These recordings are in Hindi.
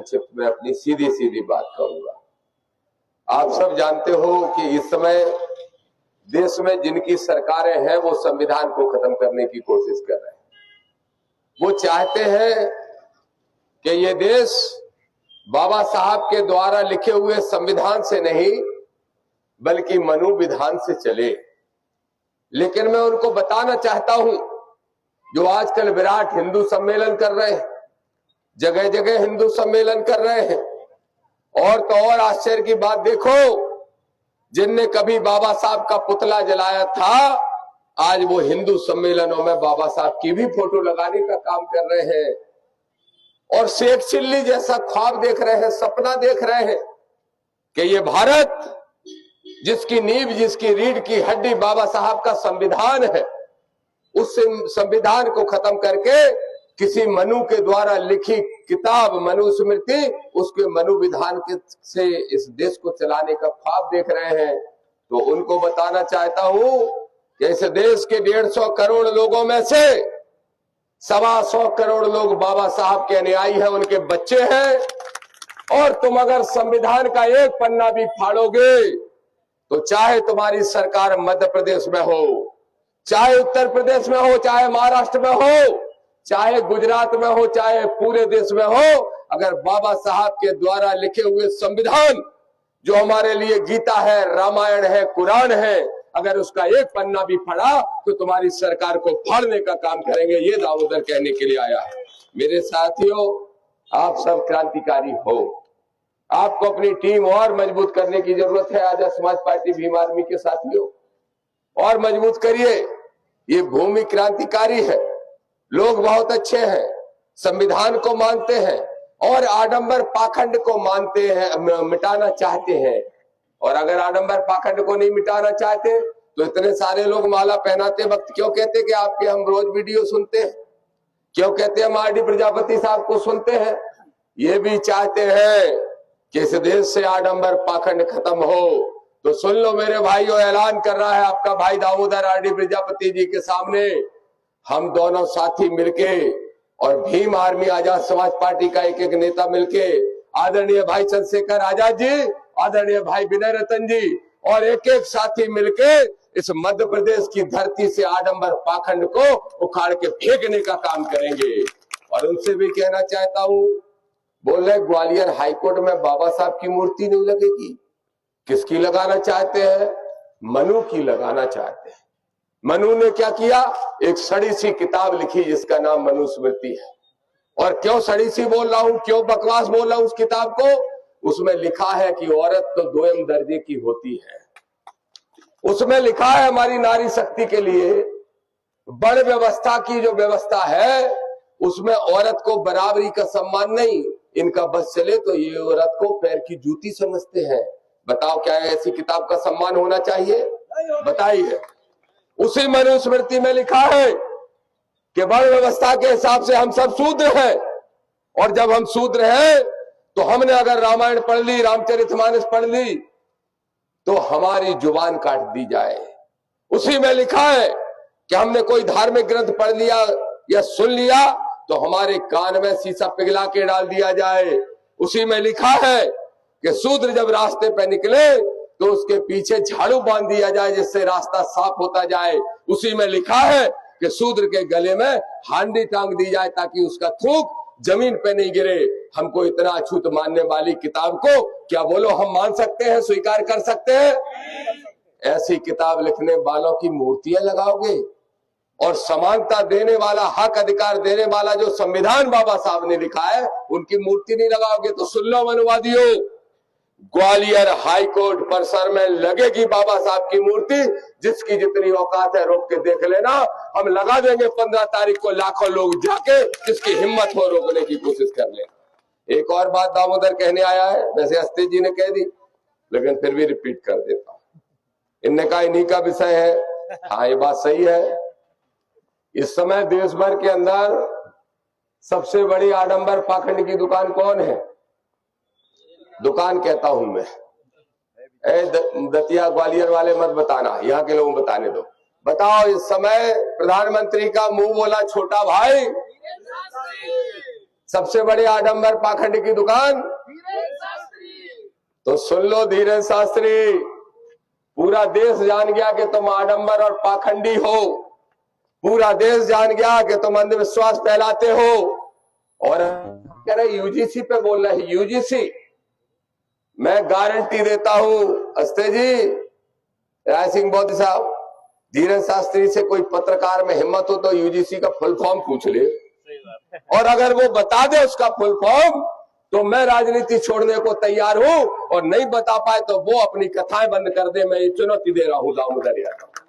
संक्षिप्त में अपनी सीधी सीधी बात कहूंगा। आप सब जानते हो कि इस समय देश में जिनकी सरकारें हैं वो संविधान को खत्म करने की कोशिश कर रहे हैं। वो चाहते हैं कि ये देश बाबा साहब के द्वारा लिखे हुए संविधान से नहीं बल्कि मनोविधान से चले। लेकिन मैं उनको बताना चाहता हूं, जो आजकल विराट हिंदू सम्मेलन कर रहे हैं, जगह जगह हिंदू सम्मेलन कर रहे हैं, और तो और आश्चर्य की बात देखो, जिनने कभी बाबा साहब का पुतला जलाया था आज वो हिंदू सम्मेलनों में बाबा साहब की भी फोटो लगाने का काम कर रहे हैं और शेख चिल्ली जैसा ख्वाब देख रहे हैं, सपना देख रहे हैं कि ये भारत जिसकी नींव, जिसकी रीढ़ की हड्डी बाबा साहब का संविधान है, उस संविधान को खत्म करके किसी मनु के द्वारा लिखी किताब मनुस्मृति, उसके मनुविधान के से इस देश को चलाने का ख्वाब देख रहे हैं। तो उनको बताना चाहता हूं कि इस देश के 150 करोड़ लोगों में से 125 करोड़ लोग बाबा साहब के अनुयायी हैं, उनके बच्चे हैं। और तुम अगर संविधान का एक पन्ना भी फाड़ोगे तो चाहे तुम्हारी सरकार मध्य प्रदेश में हो, चाहे उत्तर प्रदेश में हो, चाहे महाराष्ट्र में हो, चाहे गुजरात में हो, चाहे पूरे देश में हो, अगर बाबा साहब के द्वारा लिखे हुए संविधान जो हमारे लिए गीता है, रामायण है, कुरान है, अगर उसका एक पन्ना भी फड़ा तो तुम्हारी सरकार को फाड़ने का काम करेंगे। ये दामोदर कहने के लिए आया है। मेरे साथियों, आप सब क्रांतिकारी हो, आपको अपनी टीम और मजबूत करने की जरूरत है। आजाद समाज पार्टी भीम आर्मी के साथियों, और मजबूत करिए। ये भूमि क्रांतिकारी है, लोग बहुत अच्छे हैं, संविधान को मानते हैं और आडंबर पाखंड को मानते हैं, मिटाना चाहते हैं। और अगर आडंबर पाखंड को नहीं मिटाना चाहते तो इतने सारे लोग माला पहनाते वक्त क्यों कहते कि आपके हम रोज वीडियो सुनते हैं, क्यों कहते हम आरडी प्रजापति साहब को सुनते हैं? ये भी चाहते हैं कि इस देश से आडंबर पाखंड खत्म हो। तो सुन लो मेरे भाइयों, ऐलान कर रहा है आपका भाई दामोदर आरडी प्रजापति जी के सामने, हम दोनों साथी मिलके और भीम आर्मी आजाद समाज पार्टी का एक एक नेता मिलके, आदरणीय भाई चंद्रशेखर आजाद जी, आदरणीय भाई विनय रतन जी और एक एक साथी मिलके इस मध्य प्रदेश की धरती से आडंबर पाखंड को उखाड़ के फेंकने का काम करेंगे। और उनसे भी कहना चाहता हूं, बोल रहे ग्वालियर हाईकोर्ट में बाबा साहब की मूर्ति नहीं लगेगी। किसकी लगाना चाहते हैं? मनु की लगाना चाहते हैं। मनु ने क्या किया? एक सड़ी सी किताब लिखी जिसका नाम मनुस्मृति है। और क्यों सड़ी सी बोल रहा हूं, क्यों बकवास बोल रहा हूं उस किताब को? उसमें लिखा है कि औरत तो दोयम दर्जे की होती है। उसमें लिखा है हमारी नारी शक्ति के लिए बड़ व्यवस्था की जो व्यवस्था है उसमें औरत को बराबरी का सम्मान नहीं, इनका बस चले तो ये औरत को पैर की जूती समझते हैं। बताओ क्या ऐसी किताब का सम्मान होना चाहिए? बताइए। उसी मनुस्मृति में लिखा है कि बड़ व्यवस्था के हिसाब से हम सब शूद्र हैं, और जब हम शूद्र हैं तो हमने अगर रामायण पढ़ ली, रामचरितमानस पढ़ ली तो हमारी जुबान काट दी जाए। उसी में लिखा है कि हमने कोई धार्मिक ग्रंथ पढ़ लिया या सुन लिया तो हमारे कान में शीशा पिघला के डाल दिया जाए। उसी में लिखा है कि शूद्र जब रास्ते पे निकले तो उसके पीछे झाड़ू बांध दिया जाए जिससे रास्ता साफ होता जाए। उसी में लिखा है कि शूद्र के गले में हांडी टांग दी जाए ताकि उसका थूक जमीन पे नहीं गिरे। हमको इतना अछूत मानने वाली किताब को क्या बोलो हम मान सकते हैं, स्वीकार कर सकते हैं? ऐसी किताब लिखने वालों की मूर्तियां लगाओगे और समानता देने वाला, हक अधिकार देने वाला जो संविधान बाबा साहब ने लिखा है उनकी मूर्ति नहीं लगाओगे। तो सुन लो मनुवादियों, ग्वालियर हाईकोर्ट परिसर में लगेगी बाबा साहब की मूर्ति। जिसकी जितनी औकात है रोक के देख लेना, हम लगा देंगे 15 तारीख को, लाखों लोग जाके जिसकी हिम्मत हो रोकने की कोशिश कर लेना। एक और बात दामोदर कहने आया है, वैसे अस्ते जी ने कह दी लेकिन फिर भी रिपीट कर देता हूं। इनने कहा इन्हीं का विषय है। हाँ ये बात सही है। इस समय देश भर के अंदर सबसे बड़ी आडंबर पाखंड की दुकान कौन है? दुकान कहता हूं मैं, दतिया ग्वालियर वाले मत बताना, यहाँ के लोगों बताने दो। बताओ इस समय प्रधानमंत्री का मुंह बोला छोटा भाई सबसे बड़ी आडंबर पाखंड की दुकान तो सुन लो धीरेन्द्र शास्त्री, पूरा देश जान गया कि तुम आडंबर और पाखंडी हो। पूरा देश जान गया कि तुम अंधविश्वास फैलाते हो। और कह रहे यूजीसी पे बोल रहे हैं, यूजीसी मैं गारंटी देता हूं अस्ते जी, राय सिंह बोधी साहब, धीरेन्द्र शास्त्री से कोई पत्रकार में हिम्मत हो तो यूजीसी का फुल फॉर्म पूछ ले, और अगर वो बता दे उसका फुल फॉर्म तो मैं राजनीति छोड़ने को तैयार हूं, और नहीं बता पाए तो वो अपनी कथाएं बंद कर दे। मैं ये चुनौती दे रहा हूं दामोदर यादव।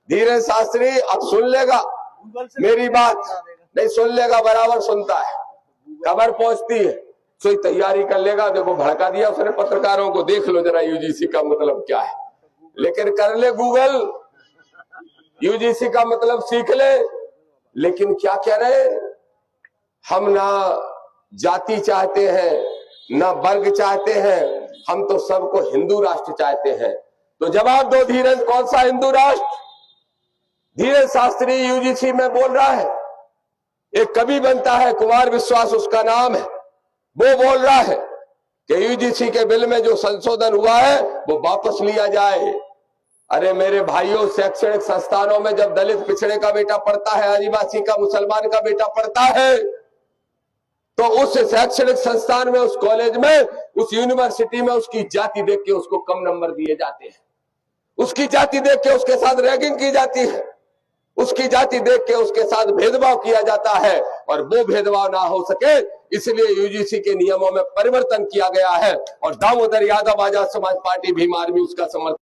धीरेन्द्र शास्त्री अब सुन लेगा मेरी बात, नहीं सुन लेगा, बराबर सुनता है, खबर पहुंचती है, तो तैयारी कर लेगा। देखो भड़का दिया उसने पत्रकारों को, देख लो जरा यूजीसी का मतलब क्या है, लेकिन कर ले गूगल, यूजीसी का मतलब सीख ले। लेकिन क्या कह रहे, हम ना जाति चाहते हैं ना वर्ग चाहते हैं, हम तो सबको हिंदू राष्ट्र चाहते हैं। तो जवाब दो धीरेन्द्र, कौन सा हिंदू राष्ट्र? धीरेन्द्र शास्त्री यूजीसी में बोल रहा है, एक कवि बनता है, कुमार विश्वास उसका नाम है, वो बोल रहा है कि यूजीसी के बिल में जो संशोधन हुआ है वो वापस लिया जाए। अरे मेरे भाइयों, शैक्षणिक संस्थानों में जब दलित पिछड़े का बेटा पढ़ता है, आदिवासी का, मुसलमान का बेटा पढ़ता है, तो उस शैक्षणिक संस्थान में, उस कॉलेज में, उस यूनिवर्सिटी में उसकी जाति देख के उसको कम नंबर दिए जाते हैं, उसकी जाति देख के उसके साथ रैगिंग की जाती है, उसकी जाति देख के उसके साथ भेदभाव किया जाता है। और वो भेदभाव ना हो सके इसलिए यूजीसी के नियमों में परिवर्तन किया गया है। और दामोदर यादव आजाद समाज पार्टी भीम आर्मी उसका समर्थन